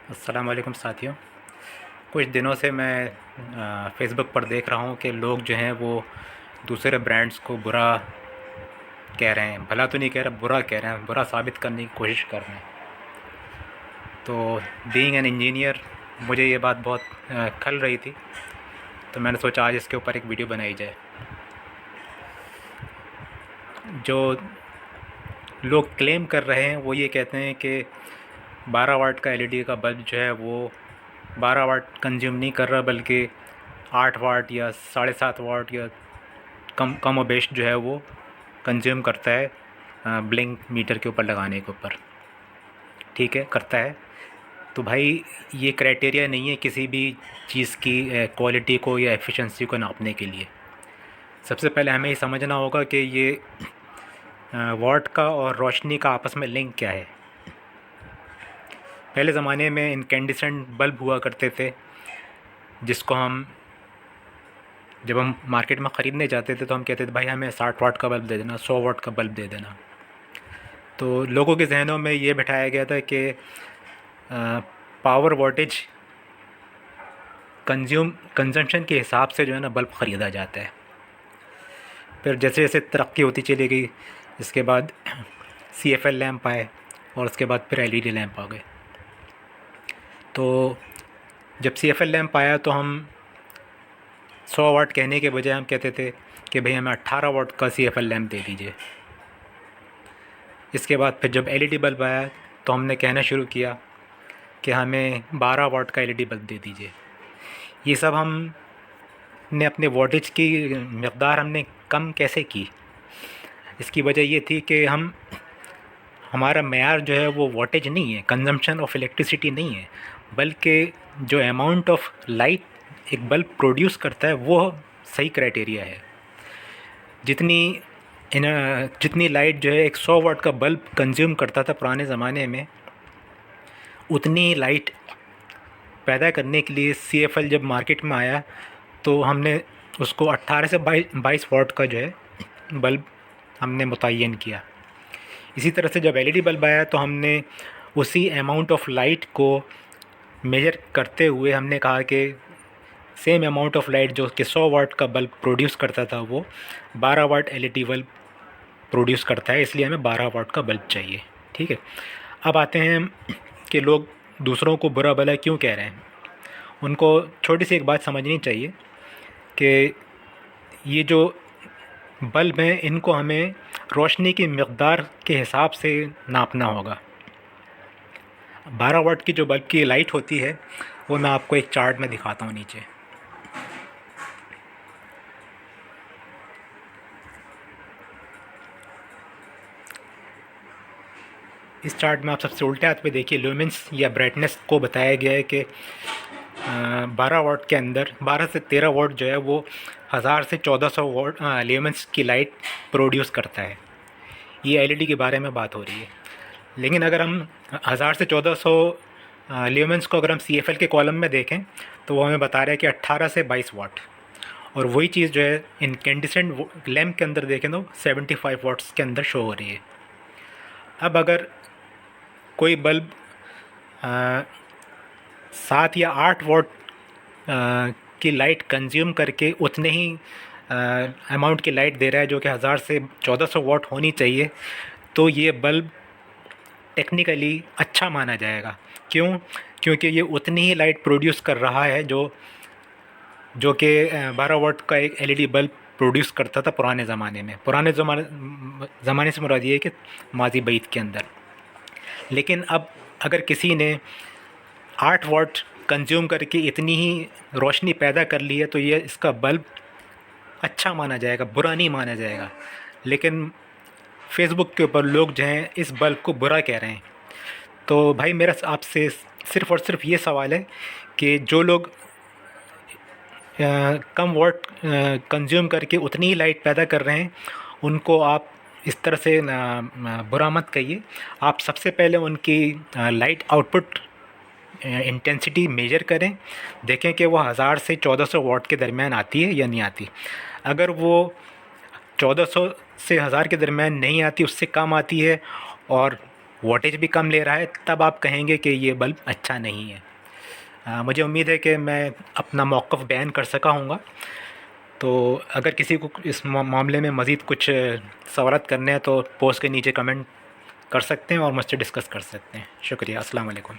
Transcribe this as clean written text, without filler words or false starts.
अस्सलाम वालेकुम साथियों। कुछ दिनों से मैं फ़ेसबुक पर देख रहा हूँ कि लोग जो हैं वो दूसरे ब्रांड्स को बुरा कह रहे हैं। भला तो नहीं कह रहे, बुरा कह रहे हैं, बुरा साबित करने की कोशिश कर रहे हैं। तो बीइंग एन इंजीनियर मुझे ये बात बहुत खल रही थी, तो मैंने सोचा आज इसके ऊपर एक वीडियो बनाई जाए। जो लोग क्लेम कर रहे हैं वो ये कहते हैं कि 12 वाट का एलईडी का बल्ब जो है वो 12 वाट कंज्यूम नहीं कर रहा, बल्कि 8 वाट या 7.5 वाट या कम कम और बेश जो है वो कंज्यूम करता है ब्लिंक मीटर के ऊपर लगाने के ऊपर। ठीक है, करता है। तो भाई ये क्राइटेरिया नहीं है किसी भी चीज़ की क्वालिटी को या एफिशिएंसी को नापने के लिए। सबसे पहले हमें ये समझना होगा कि ये वाट का और रोशनी का आपस में लिंक क्या है। पहले ज़माने में इनकेंडिसेंट बल्ब हुआ करते थे, जिसको हम जब हम मार्केट में ख़रीदने जाते थे तो हम कहते थे भाई हमें 60 वाट का बल्ब दे देना, 100 वाट का बल्ब दे देना। तो लोगों के जहनों में ये बिठाया गया था कि पावर वोल्टेज कंजम्पशन के हिसाब से जो है ना बल्ब ख़रीदा जाता है। फिर जैसे जैसे तरक्की होती चली गई, इसके बाद CFL लैंप आए और उसके बाद फिर LED लैंप आ गए। तो जब CFL लैंप आया तो हम 100 वाट कहने के बजाय हम कहते थे कि भाई हमें 18 वाट का CFL लैंप दे दीजिए। इसके बाद फिर जब LED बल्ब आया तो हमने कहना शुरू किया कि हमें 12 वाट का LED बल्ब दे दीजिए। ये सब हमने अपने वोल्टेज की मकदार हमने कम कैसे की? इसकी वजह ये थी कि हमारा मेयार जो है वो वोल्टेज नहीं है, कंजम्पशन ऑफ इलेक्ट्रिसिटी नहीं है, बल्कि जो अमाउंट ऑफ लाइट एक बल्ब प्रोड्यूस करता है वो सही क्राइटेरिया है। जितनी लाइट जो है एक 100 वाट का बल्ब कंज्यूम करता था पुराने ज़माने में, उतनी लाइट पैदा करने के लिए CFL जब मार्केट में आया तो हमने उसको 18 से 22 वाट का जो है बल्ब हमने मुतय्यन किया। इसी तरह से जब LED बल्ब आया तो हमने उसी अमाउंट ऑफ लाइट को मेजर करते हुए हमने कहा कि सेम अमाउंट ऑफ लाइट जो कि 100 वाट का बल्ब प्रोड्यूस करता था वो 12 वाट LED बल्ब प्रोड्यूस करता है, इसलिए हमें 12 वाट का बल्ब चाहिए। ठीक है, अब आते हैं कि लोग दूसरों को बुरा भला क्यों कह रहे हैं। उनको छोटी सी एक बात समझनी चाहिए कि ये जो बल्ब हैं इनको हमें रोशनी की मकदार के हिसाब से नापना होगा। 12 वाट की जो बल्ब की लाइट होती है वो मैं आपको एक चार्ट में दिखाता हूँ नीचे। इस चार्ट में आप सबसे उल्टे हाथ पे देखिए ल्यूमेंस या ब्राइटनेस को बताया गया है कि 12 वाट के अंदर 12 से 13 वाट जो है वो 1000 से 1400 वाट ल्यूमेंस की लाइट प्रोड्यूस करता है। ये LED के बारे में बात हो रही है। लेकिन अगर हम 1000 से 1400 ल्यूमेंस को अगर हम CFL के कॉलम में देखें तो वो हमें बता रहा है कि 18 से 22 वाट, और वही चीज़ जो है इनकेंडिसेंट लैम्प के अंदर देखें तो 75 वाट्स के अंदर शो हो रही है। अब अगर कोई बल्ब 7 या 8 वाट की लाइट कंज्यूम करके उतने ही अमाउंट की लाइट दे रहा है जो कि 1000 से 1400 वाट होनी चाहिए, तो ये बल्ब टेक्निकली अच्छा माना जाएगा। क्यों? क्योंकि ये उतनी ही लाइट प्रोड्यूस कर रहा है जो कि 12 वाट का एक LED बल्ब प्रोड्यूस करता था पुराने ज़माने में। पुराने ज़माने से मुराद ये है कि माजी बईत के अंदर। लेकिन अब अगर किसी ने 8 वाट कंज्यूम करके इतनी ही रोशनी पैदा कर ली है तो ये इसका बल्ब अच्छा माना जाएगा, बुरा नहीं माना जाएगा। लेकिन फेसबुक के ऊपर लोग जो हैं इस बल्ब को बुरा कह रहे हैं। तो भाई मेरा आपसे सिर्फ़ और सिर्फ ये सवाल है कि जो लोग कम वाट कंज्यूम करके उतनी ही लाइट पैदा कर रहे हैं उनको आप इस तरह से बुरा मत कहिए। आप सबसे पहले उनकी लाइट आउटपुट इंटेंसिटी मेजर करें, देखें कि वो 1000 से 1400 वाट के दरमियान आती है या नहीं आती। अगर वो 1400 से 1000 के दरमियान नहीं आती, उससे कम आती है और वोल्टेज भी कम ले रहा है, तब आप कहेंगे कि ये बल्ब अच्छा नहीं है। मुझे उम्मीद है कि मैं अपना मौक़िफ़ बयान कर सका हूँगा। तो अगर किसी को इस मामले में मज़ीद कुछ सवालात करने हैं तो पोस्ट के नीचे कमेंट कर सकते हैं और मुझसे डिस्कस कर सकते हैं। शुक्रिया। अस्सलाम वालेकुम।